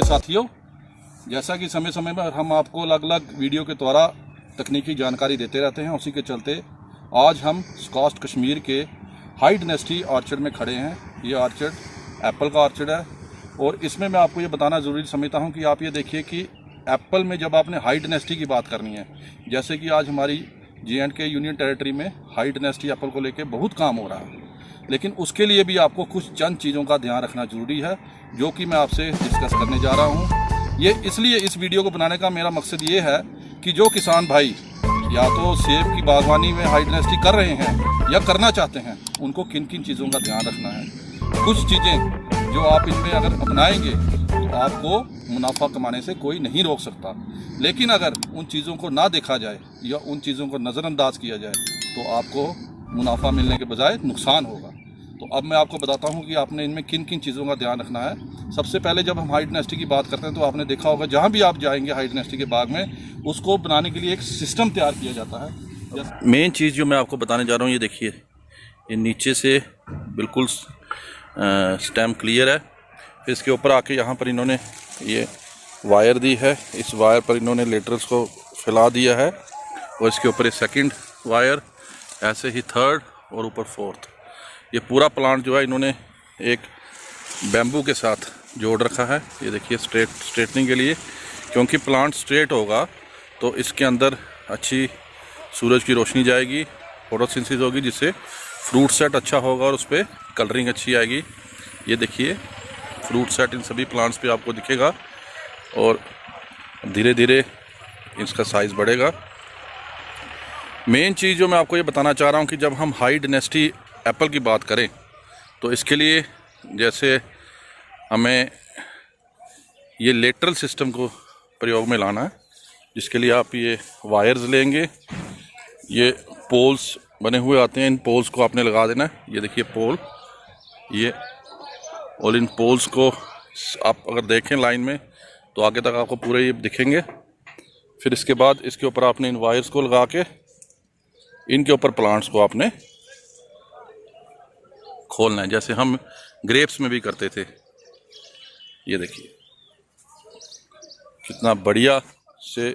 साथियों, जैसा कि समय समय पर हम आपको अलग अलग वीडियो के द्वारा तकनीकी जानकारी देते रहते हैं, उसी के चलते आज हम स्कॉस्ट कश्मीर के हाई डायनेस्टी ऑर्चर्ड में खड़े हैं। ये ऑर्चर्ड एप्पल का ऑर्चर्ड है और इसमें मैं आपको ये बताना ज़रूरी समझता हूँ कि आप ये देखिए कि एप्पल में जब आपने हाई डायनेस्टी की बात करनी है, जैसे कि आज हमारी J&K यूनियन टेरिटरी में हाई डायनेस्टी एप्पल को लेकर बहुत काम हो रहा है, लेकिन उसके लिए भी आपको कुछ चंद चीज़ों का ध्यान रखना ज़रूरी है, जो कि मैं आपसे डिस्कस करने जा रहा हूँ। ये इसलिए इस वीडियो को बनाने का मेरा मकसद ये है कि जो किसान भाई या तो सेब की बागवानी में हाई डायनेस्टी कर रहे हैं या करना चाहते हैं, उनको किन किन चीज़ों का ध्यान रखना है। कुछ चीज़ें जो आप इनमें अगर अपनाएंगे तो आपको मुनाफा कमाने से कोई नहीं रोक सकता, लेकिन अगर उन चीज़ों को ना देखा जाए या उन चीज़ों को नज़रअंदाज किया जाए तो आपको मुनाफा मिलने के बजाय नुकसान होगा। तो अब मैं आपको बताता हूँ कि आपने इनमें किन किन चीज़ों का ध्यान रखना है। सबसे पहले जब हम हाई डायनेस्टी की बात करते हैं तो आपने देखा होगा जहाँ भी आप जाएंगे हाई डायनेस्टी के बाग में, उसको बनाने के लिए एक सिस्टम तैयार किया जाता है। मेन चीज़ जो मैं आपको बताने जा रहा हूँ, ये देखिए, ये नीचे से बिल्कुल स्टेम क्लियर है। फिर इसके ऊपर आके यहाँ पर इन्होंने ये वायर दी है, इस वायर पर इन्होंने लेटरल्स को फैला दिया है और इसके ऊपर ये सेकंड वायर, ऐसे ही थर्ड और ऊपर फोर्थ। ये पूरा प्लांट जो है इन्होंने एक बैम्बू के साथ जोड़ रखा है। ये देखिए स्ट्रेटनिंग के लिए, क्योंकि प्लांट स्ट्रेट होगा तो इसके अंदर अच्छी सूरज की रोशनी जाएगी, फोटोसिंथेसिस होगी, जिससे फ्रूट सेट अच्छा होगा और उस पर कलरिंग अच्छी आएगी। ये देखिए फ्रूट सेट इन सभी प्लांट्स पे आपको दिखेगा और धीरे धीरे इसका साइज़ बढ़ेगा। मेन चीज़ जो मैं आपको ये बताना चाह रहा हूँ कि जब हम हाई डायनेस्टी एप्पल की बात करें तो इसके लिए जैसे हमें ये लेटरल सिस्टम को प्रयोग में लाना है, जिसके लिए आप ये वायर्स लेंगे, ये पोल्स बने हुए आते हैं, इन पोल्स को आपने लगा देना है। ये देखिए पोल, ये, और इन पोल्स को आप अगर देखें लाइन में तो आगे तक आपको पूरे ये दिखेंगे। फिर इसके बाद इसके ऊपर आपने इन वायर्स को लगा के इनके ऊपर प्लांट्स को आपने खोलना है, जैसे हम ग्रेप्स में भी करते थे। ये देखिए कितना बढ़िया से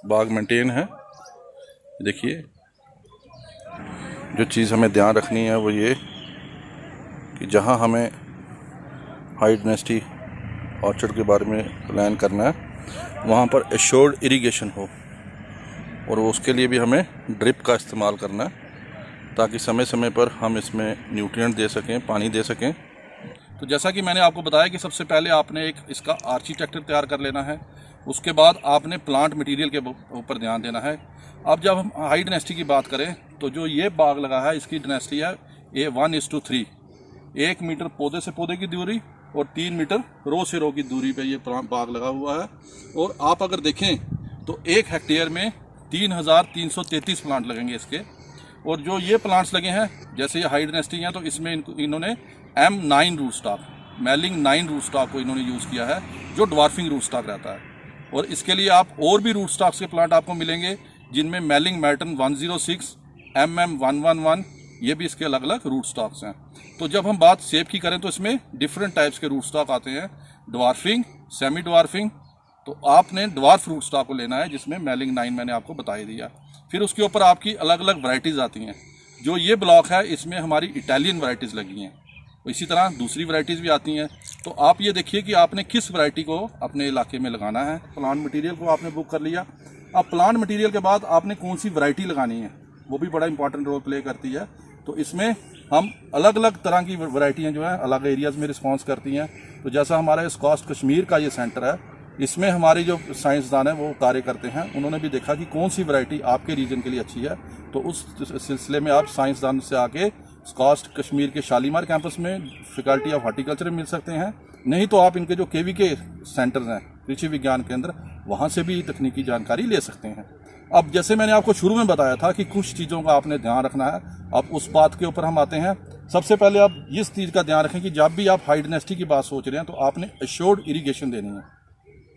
बाग मेंटेन है। देखिए जो चीज़ हमें ध्यान रखनी है वो ये कि जहाँ हमें हाई डायनेस्टी ऑर्चर्ड के बारे में प्लान करना है वहाँ पर एश्योर्ड इरिगेशन हो, और उसके लिए भी हमें ड्रिप का इस्तेमाल करना है ताकि समय समय पर हम इसमें न्यूट्रिएंट दे सकें, पानी दे सकें। तो जैसा कि मैंने आपको बताया कि सबसे पहले आपने एक इसका आर्किटेक्चर तैयार कर लेना है, उसके बाद आपने प्लांट मटेरियल के ऊपर ध्यान देना है। अब जब हम हाई डायनेस्टी की बात करें तो जो ये बाग लगा है इसकी डायनेस्टी है 1:3, 1 मीटर पौधे से पौधे की दूरी और 3 मीटर रो से रो की दूरी पे ये बाग लगा हुआ है। और आप अगर देखें तो 1 हेक्टेयर में 3,333 प्लांट लगेंगे इसके। और जो ये प्लांट्स लगे हैं, जैसे ये हाई डायनेस्टी हैं, तो इसमें इन्होंने M9 root stock, Malling 9 root stock को इन्होंने यूज़ किया है, जो ड्वार्फिंग रूट स्टॉक रहता है। और इसके लिए आप और भी रूट स्टॉक्स के प्लांट आपको मिलेंगे, जिनमें मेलिंग मैटन 106, MM111, ये भी इसके अलग अलग रूट स्टॉक्स हैं। तो जब हम बात सेब की करें तो इसमें डिफरेंट टाइप्स के रूट स्टॉक आते हैं, ड्वार्फिंग, सेमी ड्वार्फिंग। तो आपने ड्वार्फ रूट स्टॉक को लेना है, जिसमें मेलिंग 9 मैंने आपको बता ही दिया। फिर उसके ऊपर आपकी अलग अलग वैरायटीज़ आती हैं। जो ये ब्लॉक है इसमें हमारी इटालियन वैरायटीज़ लगी हैं, इसी तरह दूसरी वैरायटीज़ भी आती हैं। तो आप ये देखिए कि आपने किस वैरायटी को अपने इलाके में लगाना है। प्लांट मटेरियल को आपने बुक कर लिया। अब प्लांट मटेरियल के बाद आपने कौन सी वैरायटी लगानी है, वो भी बड़ा इंपॉर्टेंट रोल प्ले करती है। तो इसमें हम अलग अलग तरह की वैरायटियाँ जो है अलग एरियाज़ में रिस्पॉन्स करती हैं। तो जैसा हमारा स्कॉस्ट कश्मीर का ये सेंटर है, इसमें हमारे जो साइंसदान हैं वो कार्य करते हैं, उन्होंने भी देखा कि कौन सी वैरायटी आपके रीजन के लिए अच्छी है। तो उस सिलसिले में आप साइंसदान से आके स्कॉस्ट कश्मीर के शालीमार कैंपस में फैकल्टी ऑफ हॉर्टिकल्चर में मिल सकते हैं, नहीं तो आप इनके जो KVK सेंटर्स हैं, कृषि विज्ञान केंद्र, वहाँ से भी तकनीकी जानकारी ले सकते हैं। अब जैसे मैंने आपको शुरू में बताया था कि कुछ चीज़ों का आपने ध्यान रखना है, अब उस बात के ऊपर हम आते हैं। सबसे पहले आप इस चीज़ का ध्यान रखें कि जब भी आप हाई डायनेस्टी की बात सोच रहे हैं तो आपने एश्योर्ड इरिगेशन देनी है।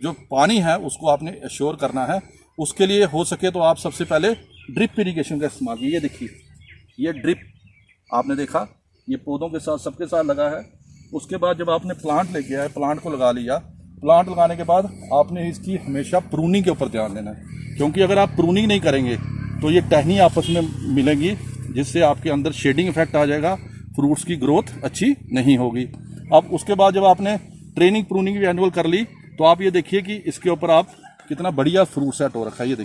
जो पानी है उसको आपने एश्योर करना है। उसके लिए हो सके तो आप सबसे पहले ड्रिप इरिगेशन का इस्तेमाल कीजिए। ये देखिए, ये ड्रिप आपने देखा, ये पौधों के साथ सबके साथ लगा है। उसके बाद जब आपने प्लांट लेके आए, प्लांट को लगा लिया, प्लांट लगाने के बाद आपने इसकी हमेशा प्रूनिंग के ऊपर ध्यान देना है, क्योंकि अगर आप प्रूनिंग नहीं करेंगे तो ये टहनी आपस में मिलेंगी, जिससे आपके अंदर शेडिंग इफेक्ट आ जाएगा, फ्रूट्स की ग्रोथ अच्छी नहीं होगी। अब उसके बाद जब आपने ट्रेनिंग प्रूनिंग भी एनुअल कर ली तो आप ये देखिए कि इसके ऊपर आप कितना बढ़िया फ्रूट सेट हो रखा है। ये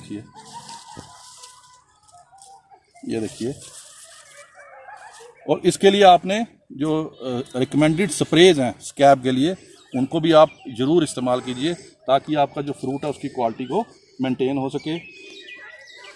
देखिए। और इसके लिए आपने जो रिकमेंडेड स्प्रेज हैं स्कैब के लिए, उनको भी आप ज़रूर इस्तेमाल कीजिए, ताकि आपका जो फ्रूट है उसकी क्वालिटी को मेंटेन हो सके।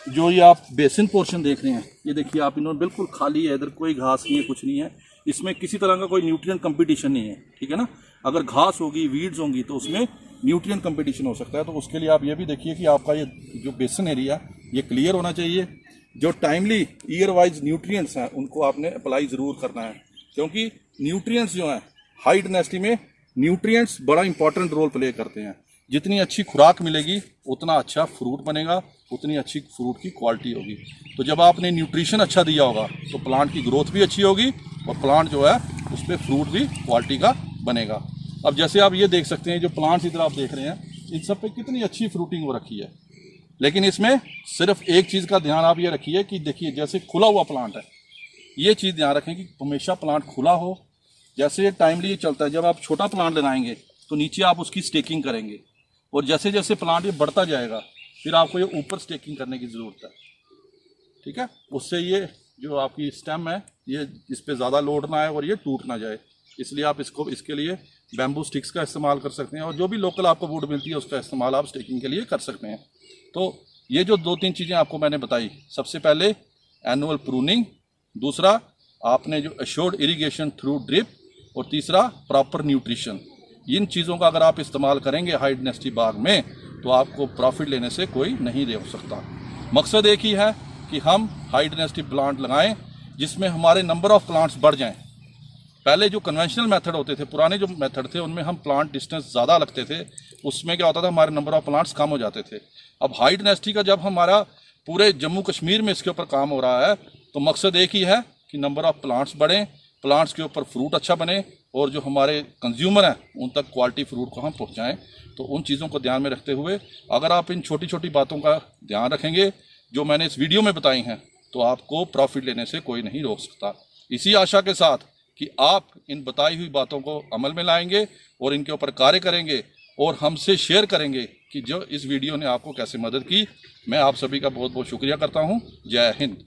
जो ये आप बेसिन पोर्शन देख रहे हैं, ये देखिए आप, इन्होंने बिल्कुल खाली है, इधर कोई घास नहीं है, कुछ नहीं है, इसमें किसी तरह का कोई न्यूट्रिएंट कंपटीशन नहीं है, ठीक है ना। अगर घास होगी, वीड्स होंगी तो उसमें न्यूट्रिएंट कंपटीशन हो सकता है। तो उसके लिए आप ये भी देखिए कि आपका ये जो बेसिन एरिया ये क्लियर होना चाहिए। जो टाइमली ईयर वाइज न्यूट्रिएंट्स हैं उनको आपने अप्लाई ज़रूर करना है, क्योंकि न्यूट्रिएंट्स जो हैं हाई डायनेस्टी में न्यूट्रिएंट्स बड़ा इंपॉर्टेंट रोल प्ले करते हैं। जितनी अच्छी खुराक मिलेगी उतना अच्छा फ्रूट बनेगा, उतनी अच्छी फ्रूट की क्वालिटी होगी। तो जब आपने न्यूट्रिशन अच्छा दिया होगा तो प्लांट की ग्रोथ भी अच्छी होगी और प्लांट जो है उस पर फ्रूट भी क्वालिटी का बनेगा। अब जैसे आप ये देख सकते हैं, जो प्लांट्स इधर आप देख रहे हैं, इन सब पे कितनी अच्छी फ्रूटिंग हो रखी है। लेकिन इसमें सिर्फ एक चीज़ का ध्यान आप ये रखिए कि देखिए, जैसे खुला हुआ प्लांट है, ये चीज़ ध्यान रखें कि हमेशा प्लांट खुला हो। जैसे टाइमली ये चलता है, जब आप छोटा प्लांट लगाएंगे तो नीचे आप उसकी स्टेकिंग करेंगे, और जैसे जैसे प्लांट ये बढ़ता जाएगा फिर आपको ये ऊपर स्टेकिंग करने की ज़रूरत है, ठीक है। उससे ये जो आपकी स्टेम है ये इस पर ज़्यादा लोड ना आए और ये टूट ना जाए, इसलिए आप इसके लिए बैम्बू स्टिक्स का इस्तेमाल कर सकते हैं, और जो भी लोकल आपको वुड मिलती है उसका इस्तेमाल आप स्टेकिंग के लिए कर सकते हैं। तो ये जो 2-3 चीज़ें आपको मैंने बताई, सबसे पहले एनुअल प्रूनिंग, दूसरा आपने जो एश्योर्ड इरिगेशन थ्रू ड्रिप, और तीसरा प्रॉपर न्यूट्रिशन। इन चीज़ों का अगर आप इस्तेमाल करेंगे हाई डायनेस्टी बाग में तो आपको प्रॉफिट लेने से कोई नहीं रोक सकता। मकसद एक ही है कि हम हाई डायनेस्टी प्लांट लगाएं जिसमें हमारे नंबर ऑफ़ प्लांट्स बढ़ जाएं। पहले जो कन्वेंशनल मेथड होते थे, पुराने जो मेथड थे, उनमें हम प्लांट डिस्टेंस ज़्यादा लगते थे, उसमें क्या होता था, हमारे नंबर ऑफ़ प्लांट्स कम हो जाते थे। अब हाई डायनेस्टी का जब हमारा पूरे जम्मू कश्मीर में इसके ऊपर काम हो रहा है तो मकसद एक ही है कि नंबर ऑफ़ प्लांट्स बढ़ें, प्लांट्स के ऊपर फ्रूट अच्छा बने, और जो हमारे कंज्यूमर हैं उन तक क्वालिटी फ्रूट को हम पहुंचाएं। तो उन चीज़ों को ध्यान में रखते हुए अगर आप इन छोटी छोटी बातों का ध्यान रखेंगे जो मैंने इस वीडियो में बताई हैं, तो आपको प्रॉफिट लेने से कोई नहीं रोक सकता। इसी आशा के साथ कि आप इन बताई हुई बातों को अमल में लाएंगे और इनके ऊपर कार्य करेंगे और हमसे शेयर करेंगे कि जो इस वीडियो ने आपको कैसे मदद की। मैं आप सभी का बहुत बहुत शुक्रिया करता हूँ। जय हिंद।